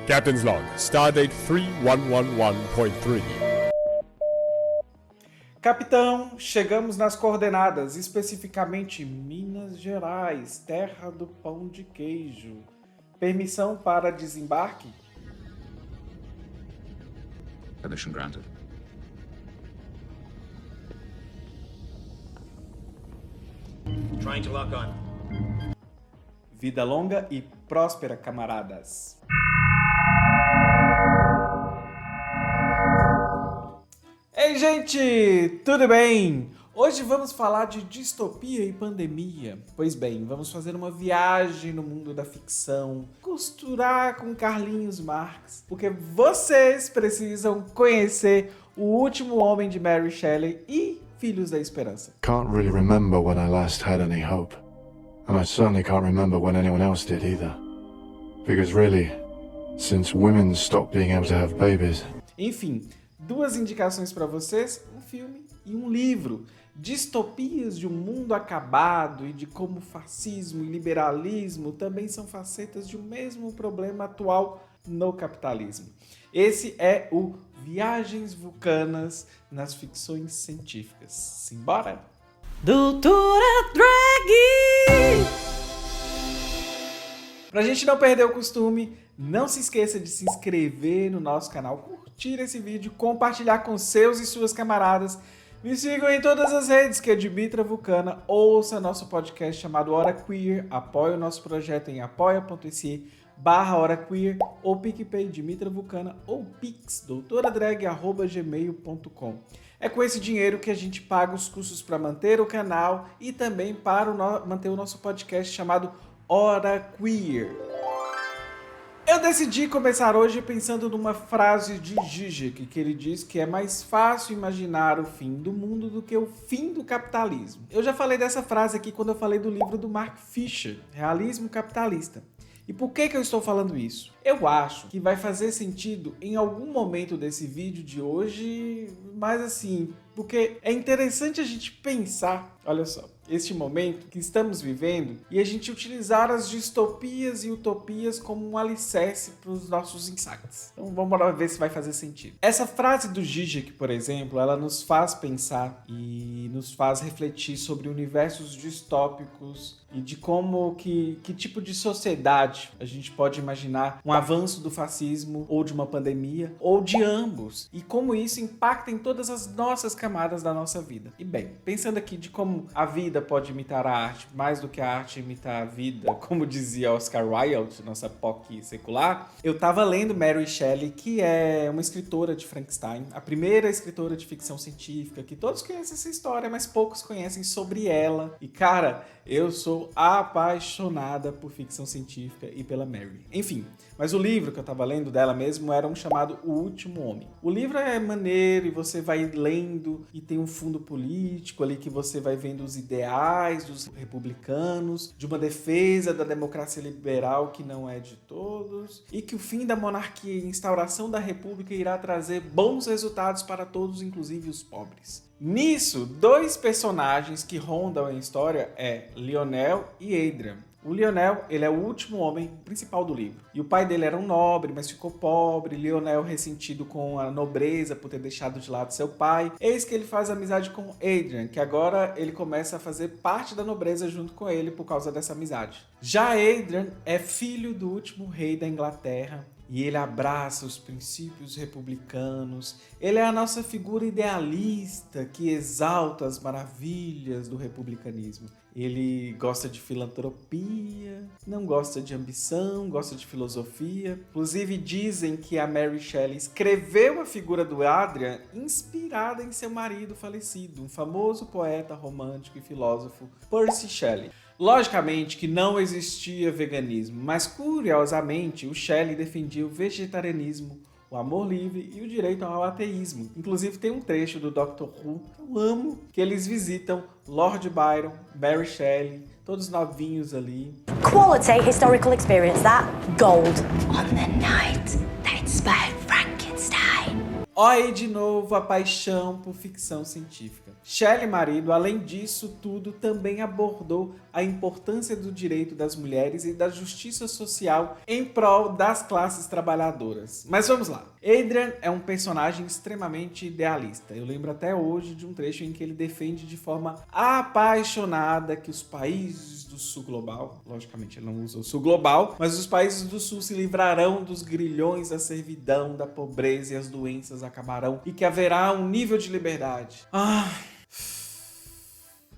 Captain's log, stardate 3111.3. Capitão, chegamos nas coordenadas, especificamente Minas Gerais, terra do pão de queijo. Permissão para desembarque? Permission granted. Trying to lock on. Vida longa e próspera, camaradas. Ei, gente, tudo bem? Hoje vamos falar de distopia e pandemia. Pois bem, vamos fazer uma viagem no mundo da ficção, costurar com Carlinhos Marx, porque vocês precisam conhecer O Último Homem de Mary Shelley e Filhos da Esperança. Can't really remember when I last had any hope. And I certainly can't remember when anyone else did either. Because really, since women stopped being able to have babies... Enfim, duas indicações para vocês, um filme e um livro. Distopias de um mundo acabado e de como fascismo e liberalismo também são facetas de um mesmo problema atual no capitalismo. Esse é o Viagens Vulcanas nas ficções científicas. Simbora? Doutora Drag! Pra gente não perder o costume, não se esqueça de se inscrever no nosso canal, curtir esse vídeo, compartilhar com seus e suas camaradas. Me sigam em todas as redes, que é Dimitra Vulcana. Ouça nosso podcast chamado Hora Queer. Apoie o nosso projeto em apoia.se/Hora Queer ou PicPay Dimitra Vulcana ou Pix, doutoradrag@gmail.com. É com esse dinheiro que a gente paga os custos para manter o canal e também para manter o nosso podcast chamado Hora Queer. Eu decidi começar hoje pensando numa frase de Zizek, que ele diz que é mais fácil imaginar o fim do mundo do que o fim do capitalismo. Eu já falei dessa frase aqui quando eu falei do livro do Mark Fisher, Realismo Capitalista. E por que eu estou falando isso? Eu acho que vai fazer sentido em algum momento desse vídeo de hoje, mas assim, porque é interessante a gente pensar, olha só, este momento que estamos vivendo e a gente utilizar as distopias e utopias como um alicerce para os nossos insights. Então vamos lá ver se vai fazer sentido. Essa frase do Zizek, por exemplo, ela nos faz pensar e nos faz refletir sobre universos distópicos e de como que tipo de sociedade a gente pode imaginar um avanço do fascismo ou de uma pandemia ou de ambos e como isso impacta em todas as nossas camadas da nossa vida. E bem, pensando aqui de como a vida pode imitar a arte mais do que a arte imitar a vida, como dizia Oscar Wilde, nossa POC secular, eu tava lendo Mary Shelley, que é uma escritora de Frankenstein, a primeira escritora de ficção científica, que todos conhecem essa história, mas poucos conhecem sobre ela. E cara, eu sou apaixonada por ficção científica e pela Mary. Enfim, mas o livro que eu tava lendo dela mesmo era um chamado O Último Homem. O livro é maneiro e você vai lendo e tem um fundo político ali que você vai vendo os ideais dos republicanos, de uma defesa da democracia liberal que não é de todos, e que o fim da monarquia e a instauração da república irá trazer bons resultados para todos, inclusive os pobres. Nisso, dois personagens que rondam a história é Lionel e Adrian. O Lionel, ele é o último homem principal do livro. E o pai dele era um nobre, mas ficou pobre. Lionel ressentido com a nobreza por ter deixado de lado seu pai. Eis que ele faz amizade com Adrian, que agora ele começa a fazer parte da nobreza junto com ele por causa dessa amizade. Já Adrian é filho do último rei da Inglaterra. E ele abraça os princípios republicanos. Ele é a nossa figura idealista que exalta as maravilhas do republicanismo. Ele gosta de filantropia, não gosta de ambição, gosta de filosofia. Inclusive dizem que a Mary Shelley escreveu a figura do Adrian inspirada em seu marido falecido, um famoso poeta romântico e filósofo, Percy Shelley. Logicamente que não existia veganismo, mas curiosamente o Shelley defendia o vegetarianismo, o amor livre e o direito ao ateísmo. Inclusive tem um trecho do Doctor Who que eu amo, que eles visitam Lord Byron, Mary Shelley, todos novinhos ali. Quality historical experience, that gold. On the night that inspired Frankenstein. Olha aí de novo a paixão por ficção científica. Shelley Marido, além disso tudo, também abordou a importância do direito das mulheres e da justiça social em prol das classes trabalhadoras. Mas vamos lá. Adrian é um personagem extremamente idealista. Eu lembro até hoje de um trecho em que ele defende de forma apaixonada que os países do sul global, logicamente ele não usa o sul global, mas os países do sul se livrarão dos grilhões da servidão, da pobreza e as doenças acabarão e que haverá um nível de liberdade.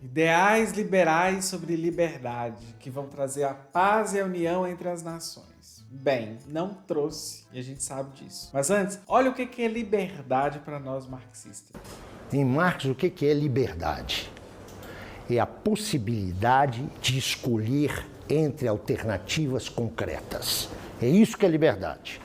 Ideais liberais sobre liberdade, que vão trazer a paz e a união entre as nações. Bem, não trouxe, e a gente sabe disso. Mas antes, olha o que é liberdade para nós marxistas. Em Marx, o que é liberdade? É a possibilidade de escolher entre alternativas concretas. É isso que é liberdade.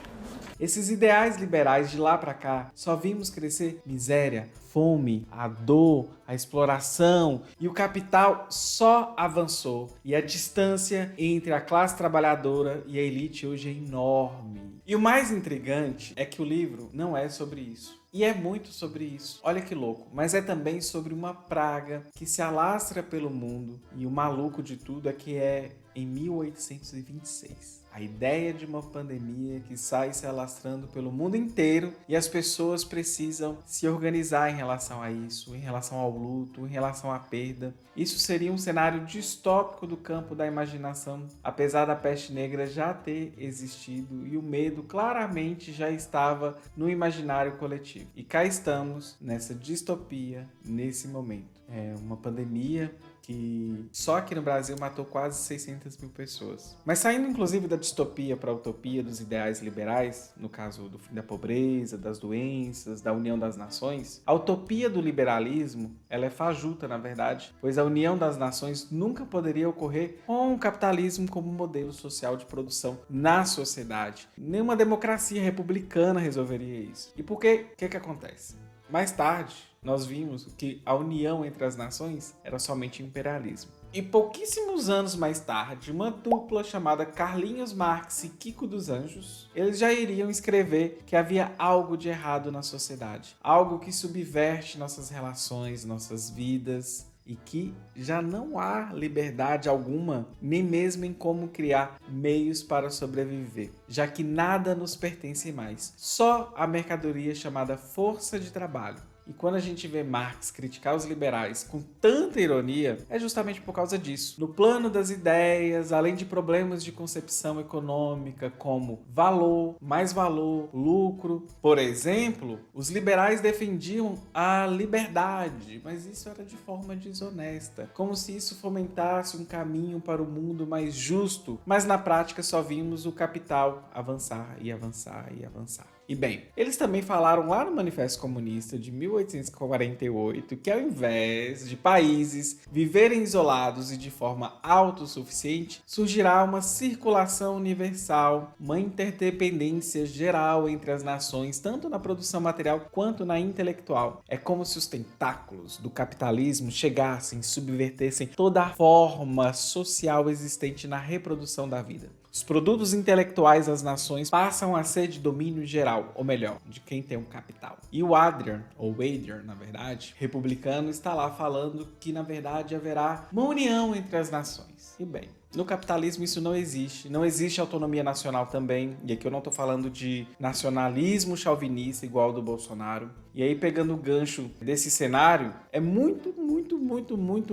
Esses ideais liberais de lá para cá só vimos crescer miséria, fome, a dor, a exploração, e o capital só avançou. E a distância entre a classe trabalhadora e a elite hoje é enorme. E o mais intrigante é que o livro não é sobre isso. E é muito sobre isso. Olha que louco. Mas é também sobre uma praga que se alastra pelo mundo. E o maluco de tudo é que é em 1826. A ideia de uma pandemia que sai se alastrando pelo mundo inteiro e as pessoas precisam se organizar em relação a isso, em relação ao luto, em relação à perda. Isso seria um cenário distópico do campo da imaginação, apesar da peste negra já ter existido e o medo claramente já estava no imaginário coletivo. E cá estamos nessa distopia, nesse momento. É uma pandemia que só aqui no Brasil matou quase 600 mil pessoas. Mas saindo inclusive da distopia para a utopia dos ideais liberais, no caso do fim da pobreza, das doenças, da união das nações, a utopia do liberalismo, ela é fajuta na verdade, pois a união das nações nunca poderia ocorrer com o capitalismo como modelo social de produção na sociedade. Nenhuma democracia republicana resolveria isso. E por quê? O que acontece? Mais tarde, nós vimos que a união entre as nações era somente imperialismo. E pouquíssimos anos mais tarde, uma dupla chamada Carlinhos Marx e Kiko dos Anjos, eles já iriam escrever que havia algo de errado na sociedade, algo que subverte nossas relações, nossas vidas, e que já não há liberdade alguma, nem mesmo em como criar meios para sobreviver, já que nada nos pertence mais, só a mercadoria chamada força de trabalho. E quando a gente vê Marx criticar os liberais com tanta ironia, é justamente por causa disso. No plano das ideias, além de problemas de concepção econômica como valor, mais valor, lucro, por exemplo, os liberais defendiam a liberdade, mas isso era de forma desonesta, como se isso fomentasse um caminho para o mundo mais justo, mas na prática só vimos o capital avançar e avançar e avançar. E bem, eles também falaram lá no Manifesto Comunista de 1848 que ao invés de países viverem isolados e de forma autossuficiente, surgirá uma circulação universal, uma interdependência geral entre as nações, tanto na produção material quanto na intelectual. É como se os tentáculos do capitalismo chegassem, subvertessem toda a forma social existente na reprodução da vida. Os produtos intelectuais das nações passam a ser de domínio geral, ou melhor, de quem tem um capital. E o Adrian, ou Adrian, na verdade, republicano, está lá falando que, na verdade, haverá uma união entre as nações. E bem, no capitalismo isso não existe autonomia nacional também, e aqui eu não estou falando de nacionalismo chauvinista igual ao do Bolsonaro. E aí, pegando o gancho desse cenário, é muito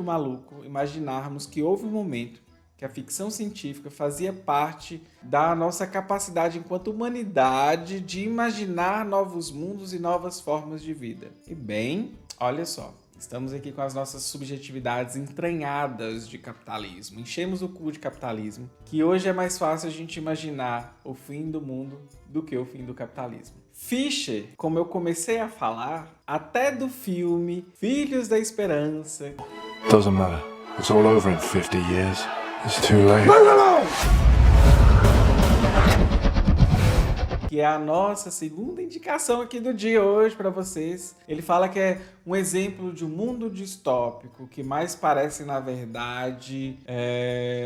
maluco imaginarmos que houve um momento que a ficção científica fazia parte da nossa capacidade enquanto humanidade de imaginar novos mundos e novas formas de vida. E bem, olha só, estamos aqui com as nossas subjetividades entranhadas de capitalismo. Enchemos o cu de capitalismo, que hoje é mais fácil a gente imaginar o fim do mundo do que o fim do capitalismo. Fischer, como eu comecei a falar, até do filme Filhos da Esperança. Doesn't matter. It's all over in 50 years. It's too late. Que é a nossa segunda indicação aqui do dia hoje para vocês. Ele fala que é um exemplo de um mundo distópico que mais parece, na verdade,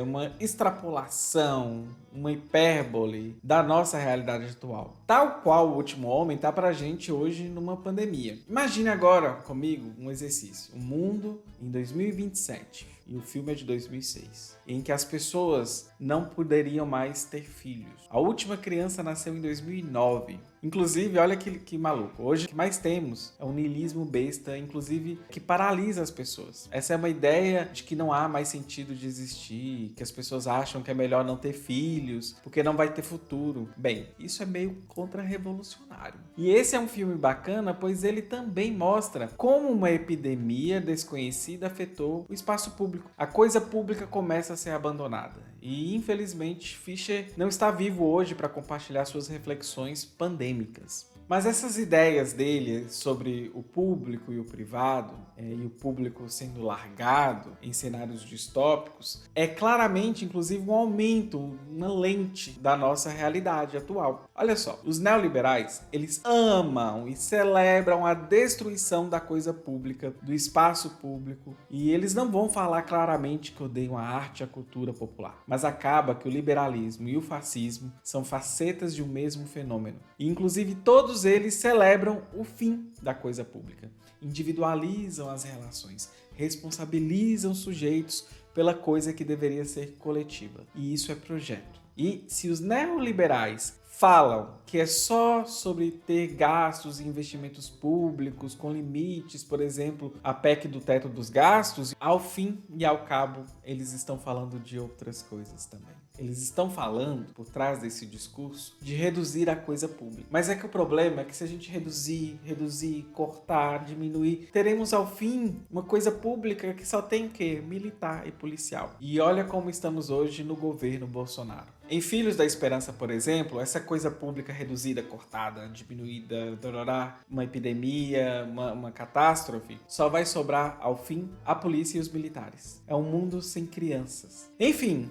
uma extrapolação uma hipérbole da nossa realidade atual. Tal qual O Último Homem tá pra gente hoje numa pandemia. Imagine agora comigo um exercício. O mundo em 2027. E o filme é de 2006, em que as pessoas não poderiam mais ter filhos. A última criança nasceu em 2009. Inclusive, olha que maluco. Hoje o que mais temos é um niilismo besta, inclusive, que paralisa as pessoas. Essa é uma ideia de que não há mais sentido de existir, que as pessoas acham que é melhor não ter filhos, porque não vai ter futuro. Bem, isso é meio contra-revolucionário. E esse é um filme bacana, pois ele também mostra como uma epidemia desconhecida afetou o espaço público. A coisa pública começa a ser abandonada. E, infelizmente, Fischer não está vivo hoje para compartilhar suas reflexões pandêmicas. Mas essas ideias dele sobre o público e o privado, e o público sendo largado em cenários distópicos, é claramente, inclusive, um aumento, uma lente da nossa realidade atual. Olha só, os neoliberais, eles amam e celebram a destruição da coisa pública, do espaço público, e eles não vão falar claramente que odeiam a arte e a cultura popular. Mas acaba que o liberalismo e o fascismo são facetas de um mesmo fenômeno. E, inclusive, todos eles celebram o fim da coisa pública, individualizam as relações, responsabilizam os sujeitos pela coisa que deveria ser coletiva. E isso é projeto. E se os neoliberais falam que é só sobre ter gastos e investimentos públicos com limites, por exemplo, a PEC do teto dos gastos, ao fim e ao cabo, eles estão falando de outras coisas também. Eles estão falando, por trás desse discurso, de reduzir a coisa pública. Mas é que o problema é que se a gente reduzir, cortar, diminuir, teremos ao fim uma coisa pública que só tem o quê? Militar e policial. E olha como estamos hoje no governo Bolsonaro. Em Filhos da Esperança, por exemplo, essa coisa pública reduzida, cortada, diminuída, uma epidemia, uma catástrofe, só vai sobrar, ao fim, a polícia e os militares. É um mundo sem crianças. Enfim,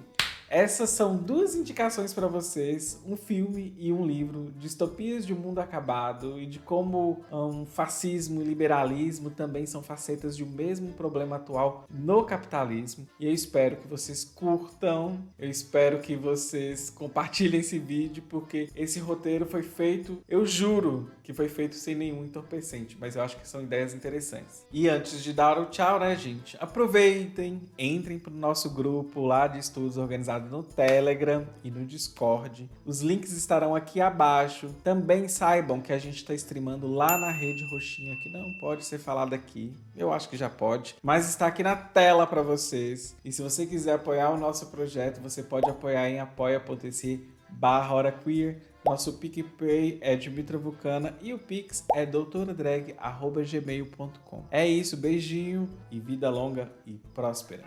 essas são duas indicações para vocês, um filme e um livro, Distopias de um Mundo Acabado, e de como fascismo e liberalismo também são facetas de um mesmo problema atual no capitalismo. E eu espero que vocês curtam, eu espero que vocês compartilhem esse vídeo, porque esse roteiro foi feito, eu juro que foi feito sem nenhum entorpecente, mas eu acho que são ideias interessantes. E antes de dar o tchau, né, gente? Aproveitem, entrem pro nosso grupo lá de estudos organizados no Telegram e no Discord. Os links estarão aqui abaixo. Também saibam que a gente está streamando lá na Rede Roxinha, que não pode ser falado aqui. Eu acho que já pode, mas está aqui na tela para vocês. E se você quiser apoiar o nosso projeto, você pode apoiar em apoia.se/HoraQueer. Nosso PicPay é Dimitra Vulcana e o Pix é doutoradrag@gmail.com. É isso, beijinho e vida longa e próspera.